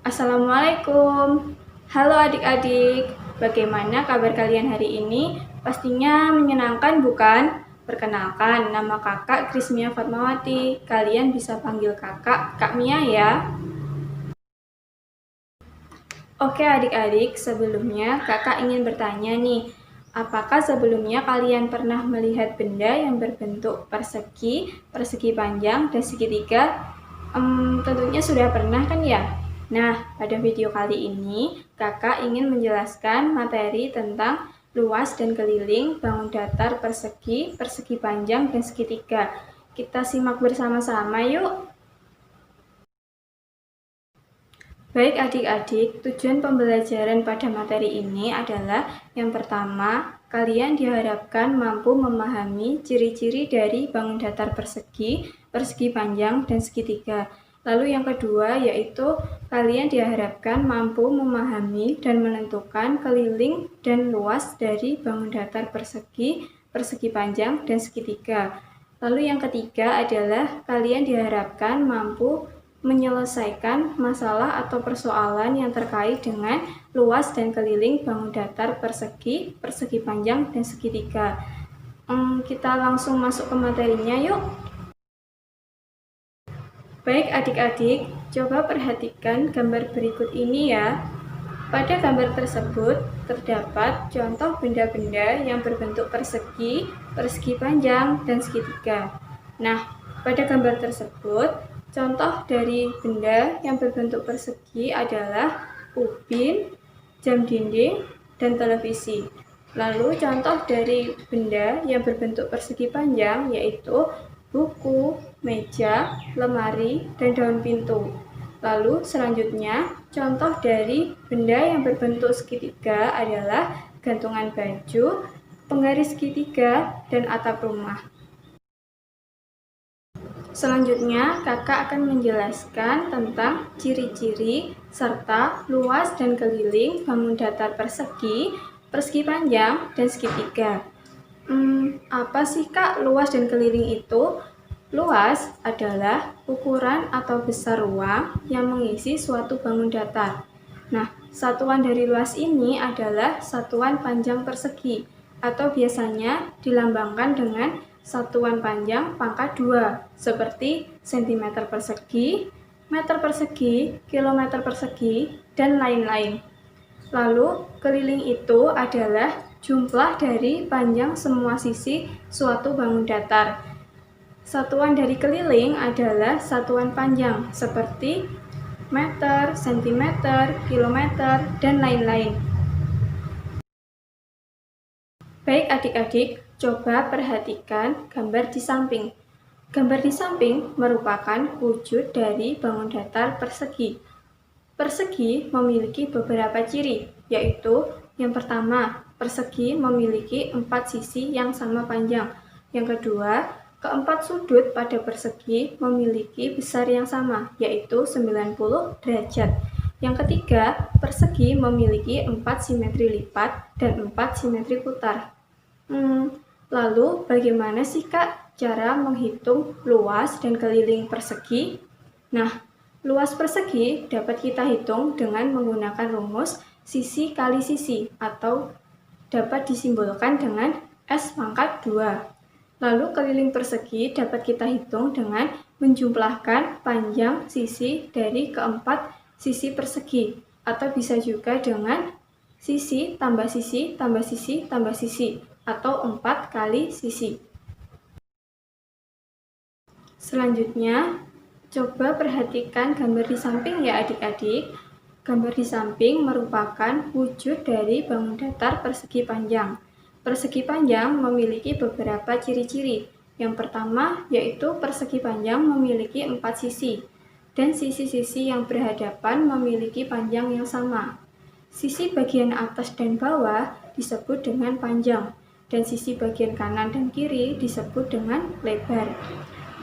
Assalamualaikum. Halo adik-adik, bagaimana kabar kalian hari ini? Pastinya menyenangkan bukan? Perkenalkan, nama kakak Krismia Fatmawati. Kalian bisa panggil kakak Kak Mia ya. Oke adik-adik, sebelumnya kakak ingin bertanya nih, apakah sebelumnya kalian pernah melihat benda yang berbentuk persegi, persegi panjang, dan segitiga? Tentunya sudah pernah kan ya? Nah, pada video kali ini, kakak ingin menjelaskan materi tentang luas dan keliling, bangun datar, persegi, persegi panjang, dan segitiga. Kita simak bersama-sama yuk. Baik adik-adik, tujuan pembelajaran pada materi ini adalah yang pertama, kalian diharapkan mampu memahami ciri-ciri dari bangun datar persegi, persegi panjang, dan segitiga. Lalu yang kedua yaitu kalian diharapkan mampu memahami dan menentukan keliling dan luas dari bangun datar persegi, persegi panjang, dan segitiga. Lalu yang ketiga adalah kalian diharapkan mampu menyelesaikan masalah atau persoalan yang terkait dengan luas dan keliling bangun datar persegi, persegi panjang, dan segitiga. Kita langsung masuk ke materinya yuk. Baik adik-adik, coba perhatikan gambar berikut ini ya. Pada gambar tersebut terdapat contoh benda-benda yang berbentuk persegi, persegi panjang, dan segitiga. Nah, pada gambar tersebut contoh dari benda yang berbentuk persegi adalah ubin, jam dinding, dan televisi. Lalu contoh dari benda yang berbentuk persegi panjang yaitu buku, meja, lemari, dan daun pintu. Lalu selanjutnya contoh dari benda yang berbentuk segitiga adalah gantungan baju, penggaris segitiga, dan atap rumah. Selanjutnya, kakak akan menjelaskan tentang ciri-ciri serta luas dan keliling bangun datar persegi, persegi panjang, dan segitiga. Apa sih kak luas dan keliling itu? Luas adalah ukuran atau besar ruang yang mengisi suatu bangun datar. Nah, satuan dari luas ini adalah satuan panjang persegi, atau biasanya dilambangkan dengan satuan panjang pangkat 2, seperti cm persegi, meter persegi, kilometer persegi, dan lain-lain. Lalu, keliling itu adalah jumlah dari panjang semua sisi suatu bangun datar. Satuan dari keliling adalah satuan panjang, seperti meter, sentimeter, kilometer, dan lain-lain. Baik adik-adik, coba perhatikan gambar di samping. Gambar di samping merupakan wujud dari bangun datar persegi. Persegi memiliki beberapa ciri, yaitu yang pertama, persegi memiliki 4 sisi yang sama panjang. Yang kedua, keempat sudut pada persegi memiliki besar yang sama, yaitu 90 derajat. Yang ketiga, persegi memiliki 4 simetri lipat dan 4 simetri putar. Lalu bagaimana sih Kak cara menghitung luas dan keliling persegi? Nah, luas persegi dapat kita hitung dengan menggunakan rumus sisi kali sisi atau dapat disimbolkan dengan S pangkat 2. Lalu keliling persegi dapat kita hitung dengan menjumlahkan panjang sisi dari keempat sisi persegi, atau bisa juga dengan sisi tambah sisi tambah sisi tambah sisi, atau 4 kali sisi. Selanjutnya, coba perhatikan gambar di samping ya adik-adik. Gambar di samping merupakan wujud dari bangun datar persegi panjang. Persegi panjang memiliki beberapa ciri-ciri. Yang pertama yaitu persegi panjang memiliki 4 sisi, dan sisi-sisi yang berhadapan memiliki panjang yang sama. Sisi bagian atas dan bawah disebut dengan panjang, dan sisi bagian kanan dan kiri disebut dengan lebar.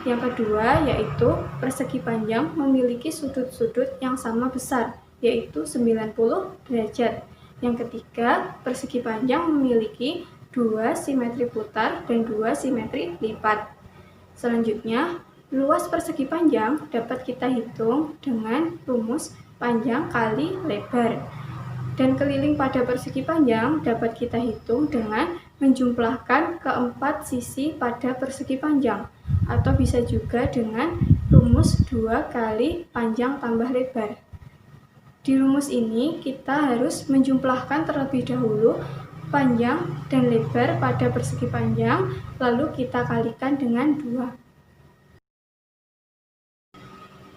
Yang kedua yaitu persegi panjang memiliki sudut-sudut yang sama besar, yaitu 90 derajat. Yang ketiga, persegi panjang memiliki 2 simetri putar dan 2 simetri lipat. Selanjutnya, luas persegi panjang dapat kita hitung dengan rumus panjang kali lebar. Dan keliling pada persegi panjang dapat kita hitung dengan menjumlahkan keempat sisi pada persegi panjang, atau bisa juga dengan rumus 2 kali panjang tambah lebar. Di rumus ini kita harus menjumlahkan terlebih dahulu panjang dan lebar pada persegi panjang, lalu kita kalikan dengan 2.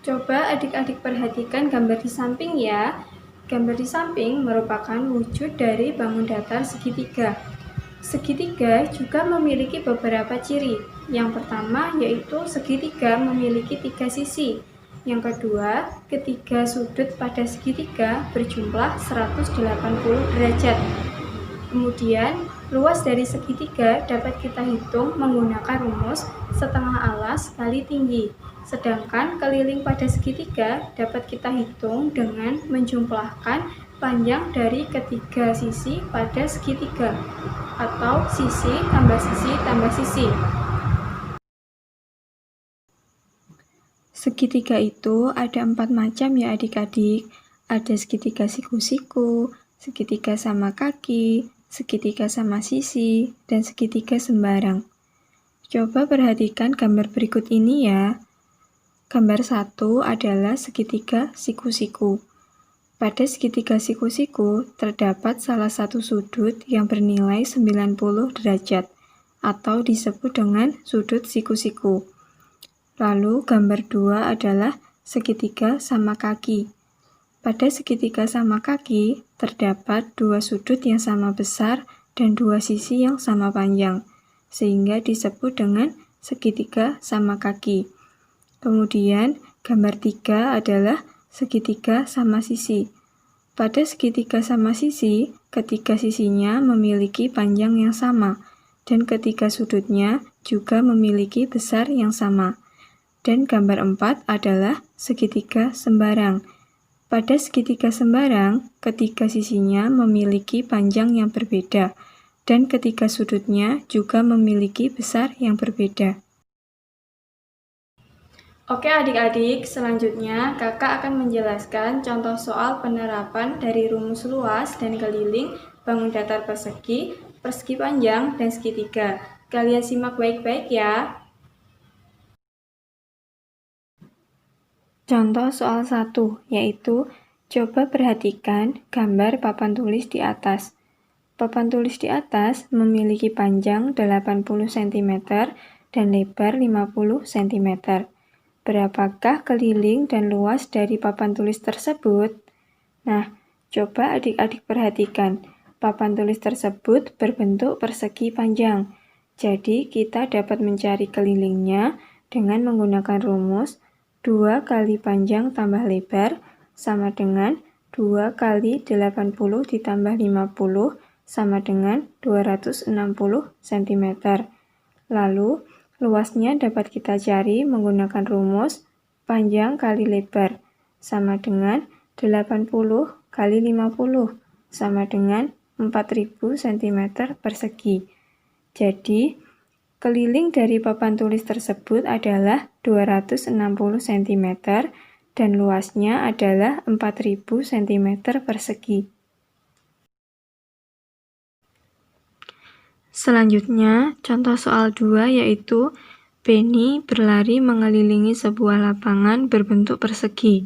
Coba adik-adik perhatikan gambar di samping ya. Gambar di samping merupakan wujud dari bangun datar segitiga. Segitiga juga memiliki beberapa ciri. Yang pertama yaitu segitiga memiliki 3 sisi. Yang kedua, ketiga sudut pada segitiga berjumlah 180 derajat. Kemudian, luas dari segitiga dapat kita hitung menggunakan rumus setengah alas kali tinggi. Sedangkan keliling pada segitiga dapat kita hitung dengan menjumlahkan panjang dari ketiga sisi pada segitiga, atau sisi tambah sisi tambah sisi. Segitiga itu ada 4 macam ya adik-adik. Ada segitiga siku-siku, segitiga sama kaki, segitiga sama sisi, dan segitiga sembarang. Coba perhatikan gambar berikut ini ya. Gambar 1 adalah segitiga siku-siku. Pada segitiga siku-siku terdapat salah satu sudut yang bernilai 90 derajat, atau disebut dengan sudut siku-siku. Lalu gambar 2 adalah segitiga sama kaki. Pada segitiga sama kaki terdapat 2 sudut yang sama besar dan 2 sisi yang sama panjang, sehingga disebut dengan segitiga sama kaki. Kemudian gambar 3 adalah segitiga sama sisi. Pada segitiga sama sisi, ketiga sisinya memiliki panjang yang sama, dan ketiga sudutnya juga memiliki besar yang sama. Dan gambar 4 adalah segitiga sembarang. Pada segitiga sembarang, ketiga sisinya memiliki panjang yang berbeda, dan ketiga sudutnya juga memiliki besar yang berbeda. Oke adik-adik, selanjutnya kakak akan menjelaskan contoh soal penerapan dari rumus luas dan keliling, bangun datar persegi, persegi panjang, dan segitiga. Kalian simak baik-baik ya. Contoh soal 1, yaitu coba perhatikan gambar papan tulis di atas. Papan tulis di atas memiliki panjang 80 cm dan lebar 50 cm. Berapakah keliling dan luas dari papan tulis tersebut? Nah, coba adik-adik perhatikan. Papan tulis tersebut berbentuk persegi panjang. Jadi, kita dapat mencari kelilingnya dengan menggunakan rumus 2 kali panjang tambah lebar sama dengan 2 kali 80 ditambah 50 sama dengan 260 cm. Lalu, luasnya dapat kita cari menggunakan rumus panjang kali lebar sama dengan 80 kali 50 sama dengan 4000 cm persegi. Jadi, keliling dari papan tulis tersebut adalah 260 cm dan luasnya adalah 4000 cm persegi. Selanjutnya, contoh soal 2 yaitu Benny berlari mengelilingi sebuah lapangan berbentuk persegi.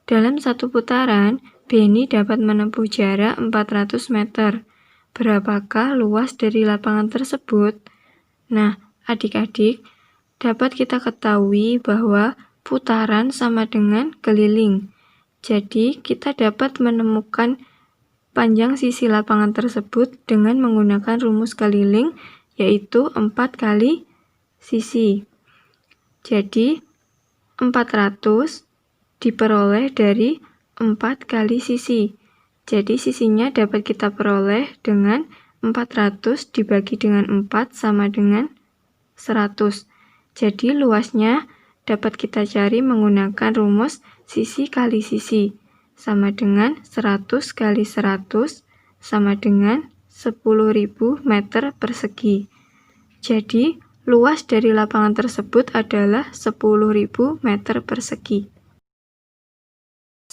Dalam satu putaran, Benny dapat menempuh jarak 400 meter. Berapakah luas dari lapangan tersebut? Nah, adik-adik, dapat kita ketahui bahwa putaran sama dengan keliling. Jadi, kita dapat menemukan panjang sisi lapangan tersebut dengan menggunakan rumus keliling, yaitu 4 kali sisi. Jadi, 400 diperoleh dari 4 kali sisi. Jadi, sisinya dapat kita peroleh dengan 400 dibagi dengan 4 sama dengan 100. Jadi luasnya dapat kita cari menggunakan rumus sisi kali sisi sama dengan 100 kali 100 sama dengan 10.000 meter persegi. Jadi luas dari lapangan tersebut adalah 10.000 meter persegi.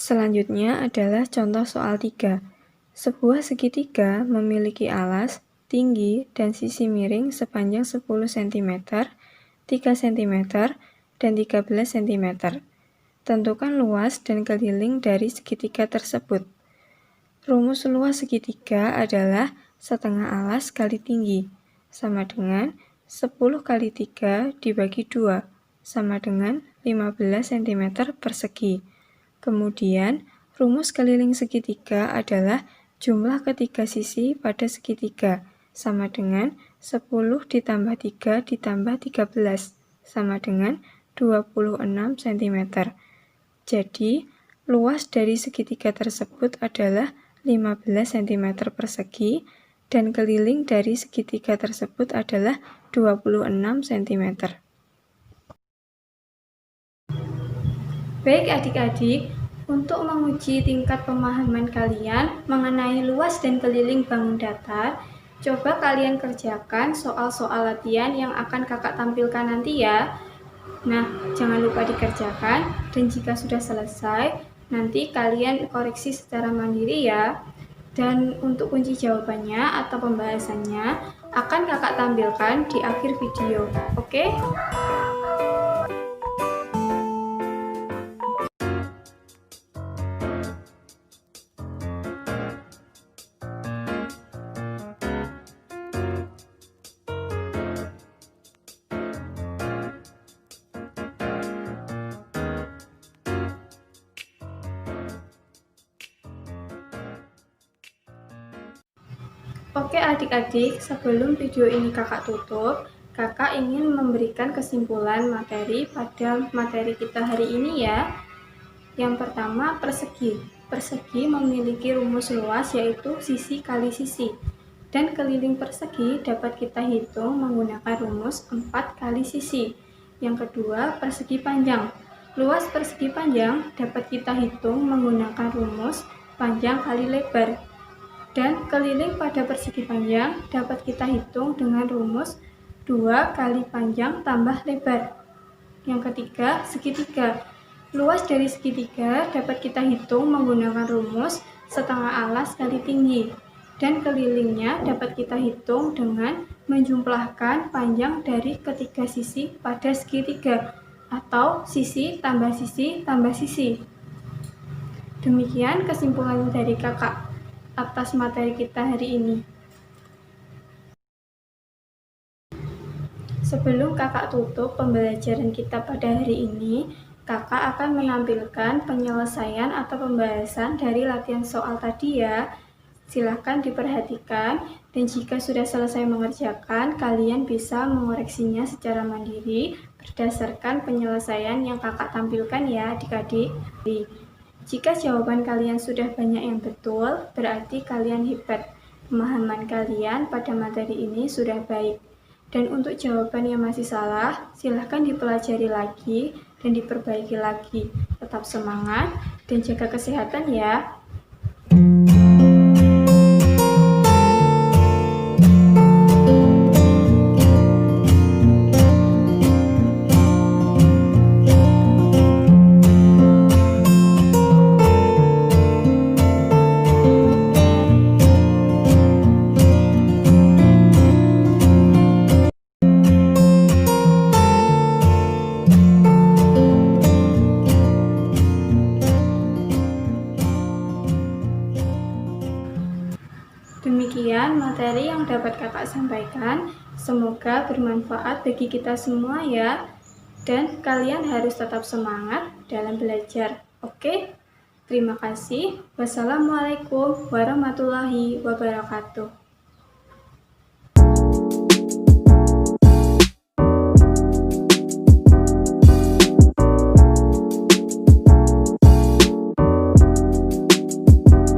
Selanjutnya adalah contoh soal 3. Sebuah segitiga memiliki alas, tinggi, dan sisi miring sepanjang 10 cm, 3 cm, dan 13 cm. Tentukan luas dan keliling dari segitiga tersebut. Rumus luas segitiga adalah setengah alas kali tinggi, sama dengan 10 kali 3 dibagi 2, sama dengan 15 cm persegi. Kemudian, rumus keliling segitiga adalah jumlah ketiga sisi pada segitiga, sama dengan 10 ditambah 3 ditambah 13, sama dengan 26 cm. Jadi, luas dari segitiga tersebut adalah 15 cm persegi, dan keliling dari segitiga tersebut adalah 26 cm. Baik adik-adik, untuk menguji tingkat pemahaman kalian mengenai luas dan keliling bangun datar, coba kalian kerjakan soal-soal latihan yang akan kakak tampilkan nanti ya. Nah, jangan lupa dikerjakan, dan jika sudah selesai, nanti kalian koreksi secara mandiri ya. Dan untuk kunci jawabannya atau pembahasannya akan kakak tampilkan di akhir video, oke? Oke adik-adik, sebelum video ini kakak tutup, kakak ingin memberikan kesimpulan materi pada materi kita hari ini ya. Yang pertama, persegi. Persegi memiliki rumus luas yaitu sisi kali sisi. Dan keliling persegi dapat kita hitung menggunakan rumus 4 kali sisi. Yang kedua, persegi panjang. Luas persegi panjang dapat kita hitung menggunakan rumus panjang kali lebar. Dan keliling pada persegi panjang dapat kita hitung dengan rumus 2 kali panjang tambah lebar. Yang ketiga, segitiga. Luas dari segitiga dapat kita hitung menggunakan rumus setengah alas kali tinggi. Dan kelilingnya dapat kita hitung dengan menjumlahkan panjang dari ketiga sisi pada segitiga, atau sisi tambah sisi tambah sisi. Demikian kesimpulan dari kakak atas materi kita hari ini. Sebelum kakak tutup pembelajaran kita pada hari ini, kakak akan menampilkan penyelesaian atau pembahasan dari latihan soal tadi ya. Silahkan diperhatikan, dan jika sudah selesai mengerjakan, kalian bisa mengoreksinya secara mandiri berdasarkan penyelesaian yang kakak tampilkan ya adik-adik. Jika jawaban kalian sudah banyak yang betul, berarti kalian hebat. Pemahaman kalian pada materi ini sudah baik. Dan untuk jawaban yang masih salah, silahkan dipelajari lagi dan diperbaiki lagi. Tetap semangat dan jaga kesehatan ya. Demikian materi yang dapat kakak sampaikan, semoga bermanfaat bagi kita semua ya, dan kalian harus tetap semangat dalam belajar, oke? Terima kasih. Wassalamualaikum warahmatullahi wabarakatuh.